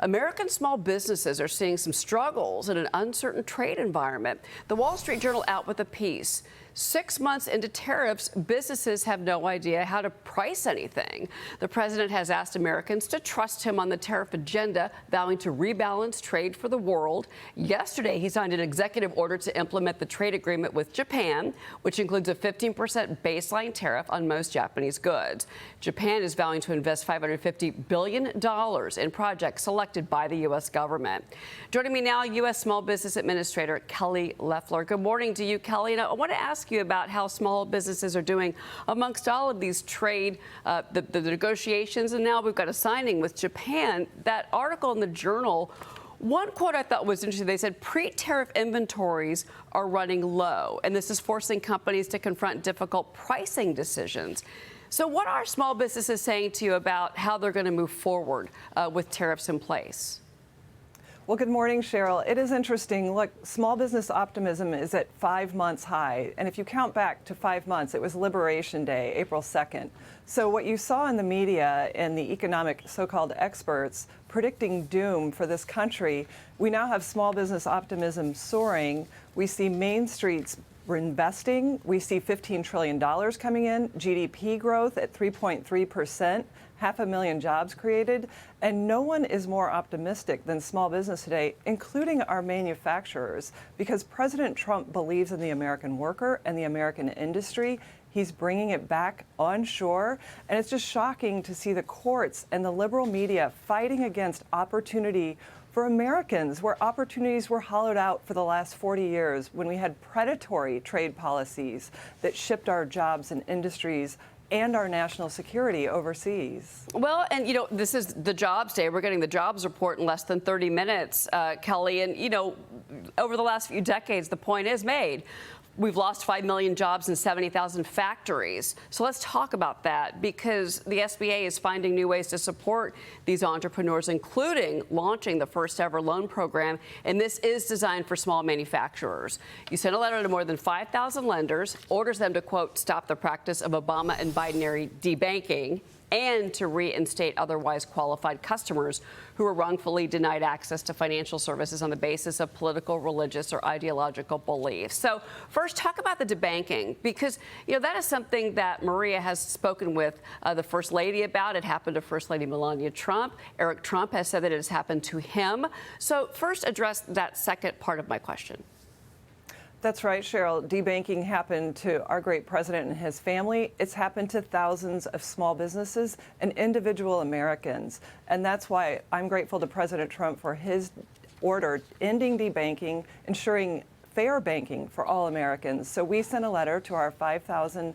American small businesses are seeing some struggles in an uncertain trade environment. The Wall Street Journal out with a piece. 6 months into tariffs, businesses have no idea how to price anything. The president has asked Americans to trust him on the tariff agenda, vowing to rebalance trade for the world. Yesterday, he signed an executive order to implement the trade agreement with Japan, which includes a 15% baseline tariff on most Japanese goods. Japan is vowing to invest $550 billion in projects selected by the U.S. government. Joining me now, U.S. Small Business Administrator Kelly Loffler. Good morning to you, Kelly. And I want to ask you about how small businesses are doing amongst all of these trade, the negotiations, and now we've got a signing with Japan. That article in the Journal, one quote I thought was interesting. They said pre-tariff inventories are running low, and this is forcing companies to confront difficult pricing decisions. So what are small businesses saying to you about how they're going to move forward with tariffs in place? Well, good morning, Cheryl. It is interesting. Look, small business optimism is at 5 months high. And if you count back to 5 months, it was Liberation Day, April 2nd. So what you saw in the media and the economic so-called experts predicting doom for this country, we now have small business optimism soaring. We see Main Streets investing. We see $15 trillion coming in, GDP growth at 3.3%. 500,000 jobs created, and no one is more optimistic than small business today, including our manufacturers, because President Trump believes in the American worker and the American industry. He's bringing it back onshore, and it's just shocking to see the courts and the liberal media fighting against opportunity for Americans, where opportunities were hollowed out for the last 40 years when we had predatory trade policies that shipped our jobs and industries and our national security overseas. Well, and, you know, this is the jobs day. We're getting the jobs report in less than 30 minutes, Kelly. And, you know, over the last few decades, the point is made. We've lost 5 million jobs and 70,000 factories. So let's talk about that, because the SBA is finding new ways to support these entrepreneurs, including launching the first ever loan program. And this is designed for small manufacturers. You sent a letter to more than 5,000 lenders, orders them to, quote, stop the practice of Obama and Biden-era debanking, and to reinstate otherwise qualified customers who were wrongfully denied access to financial services on the basis of political, religious, or ideological beliefs. So first, talk about the debanking, because, you know, that is something that Maria has spoken with the First Lady about. It happened to First Lady Melania Trump. Eric Trump has said that it has happened to him. So first, address that second part of my question. That's right, Cheryl. Debanking happened to our great president and his family. It's happened to thousands of small businesses and individual Americans. And that's why I'm grateful to President Trump for his order ending debanking, ensuring fair banking for all Americans. So we sent a letter to our 5,000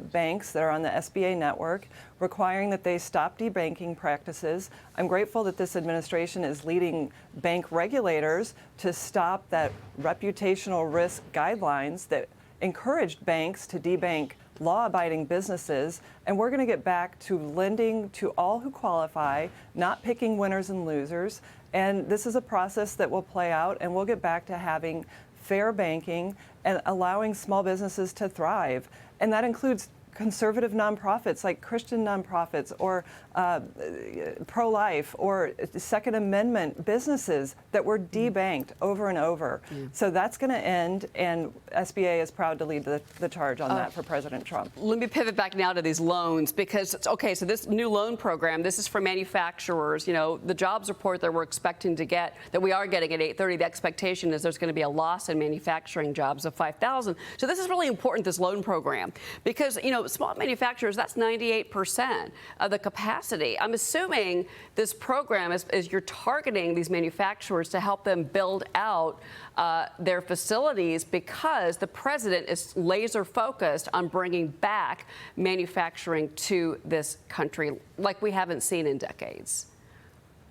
banks that are on the SBA network requiring that they stop debanking practices. I'm grateful that this administration is leading bank regulators to stop that reputational risk guidelines that encouraged banks to debank law-abiding businesses, and we're going to get back to lending to all who qualify, not picking winners and losers. And this is a process that will play out, and we'll get back to having fair banking and allowing small businesses to thrive. And that includes conservative nonprofits like Christian nonprofits or pro-life or Second Amendment businesses that were debanked over and over. So that's going to end, and SBA is proud to lead the charge on that for President Trump. Let me pivot back now to these loans, because, okay, so this new loan program, this is for manufacturers. You know, the jobs report that we're expecting to get, that we are getting at 8:30, the expectation is there's going to be a loss in manufacturing jobs of 5,000. So this is really important, this loan program, because, you know, small manufacturers, that's 98% of the capacity. I'm assuming this program is you're targeting these manufacturers to help them build out their facilities, because the president is laser focused on bringing back manufacturing to this country like we haven't seen in decades.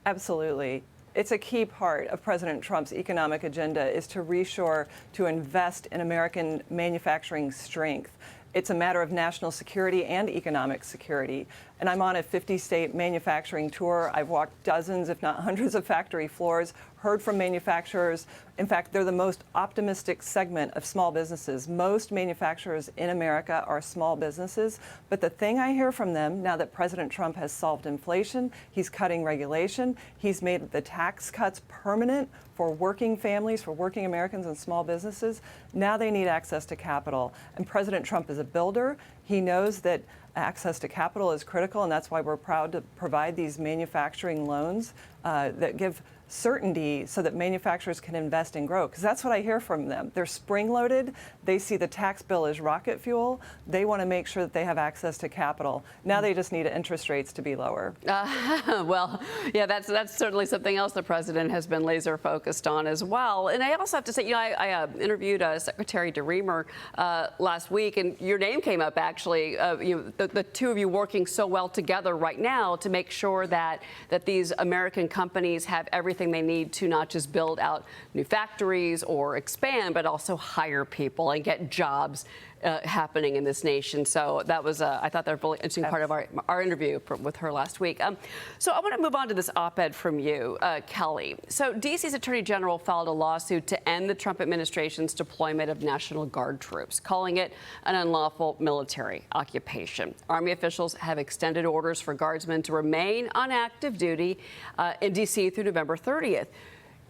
Absolutely. It's a key part of President Trump's economic agenda is to reshore, to invest in American manufacturing strength. It's a matter of national security and economic security. and I'm on a 50-state manufacturing tour. I've walked dozens, if not hundreds, of factory floors, heard from manufacturers. In fact, they're the most optimistic segment of small businesses. Most manufacturers in America are small businesses. But the thing I hear from them, now that President Trump has solved inflation, he's cutting regulation, he's made the tax cuts permanent for working families, for working Americans and small businesses, now they need access to capital. And President Trump is a builder. He knows that access to capital is critical, and that's why we're proud to provide these manufacturing loans that give certainty so that manufacturers can invest and grow. Because that's what I hear from them. They're spring-loaded. They see the tax bill as rocket fuel. They want to make sure that they have access to capital. Now they just need interest rates to be lower. Well, yeah, that's certainly something else the president has been laser focused on as well. And I also have to say, I interviewed Secretary DeRemer last week, and your name came up actually. The two of you working so well together right now to make sure that these American companies have everything they need to not just build out new factories or expand, but also hire people and get jobs happening in this nation. So that was, I thought that was a really interesting part of our interview with her last week. So I want to move on to this op-ed from you, Kelly. So D.C.'s Attorney General filed a lawsuit to end the Trump administration's deployment of National Guard troops, calling it an unlawful military occupation. Army officials have extended orders for guardsmen to remain on active duty in D.C. through November 30th.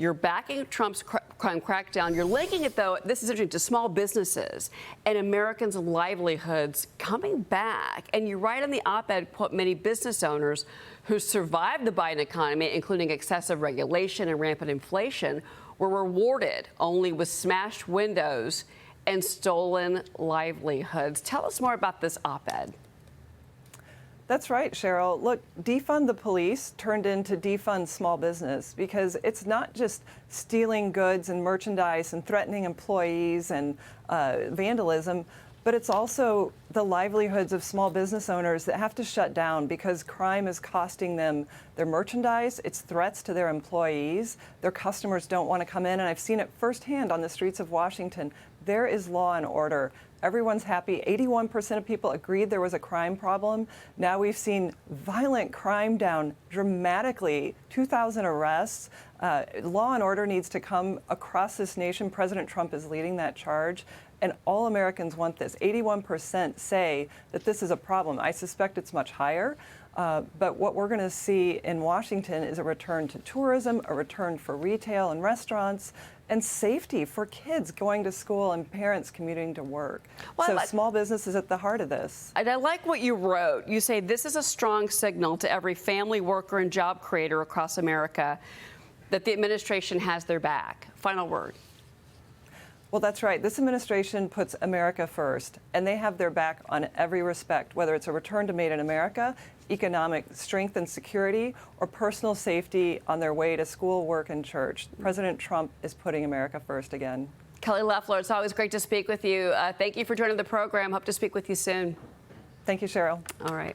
You're backing Trump's crime crackdown. You're linking it, though, this is interesting, to small businesses and Americans' livelihoods coming back. And you write in the op-ed, quote, many business owners who survived the Biden economy, including excessive regulation and rampant inflation, were rewarded only with smashed windows and stolen livelihoods. Tell us more about this op-ed. That's right, Cheryl. Look, defund the police turned into defund small business, because it's not just stealing goods and merchandise and threatening employees and vandalism, but it's also the livelihoods of small business owners that have to shut down because crime is costing them their merchandise. It's threats to their employees. Their customers don't want to come in, and I've seen it firsthand on the streets of Washington. There is law and order. Everyone's happy. 81% of people agreed there was a crime problem. Now we've seen violent crime down dramatically, 2,000 arrests. Law and order needs to come across this nation. President Trump is leading that charge. And all Americans want this. 81% say that this is a problem. I suspect it's much higher. But what we're going to see in Washington is a return to tourism, a return for retail and restaurants, and safety for kids going to school and parents commuting to work. So small business is at the heart of this. And I like what you wrote. You say this is a strong signal to every family worker and job creator across America that the administration has their back. Final word. Well, that's right. This administration puts America first, and they have their back on every respect, whether it's a return to Made in America, economic strength and security, or personal safety on their way to school, work, and church. President Trump is putting America first again. Kelly Loffler, it's always great to speak with you. Thank you for joining the program. Hope to speak with you soon. Thank you, Cheryl. All right.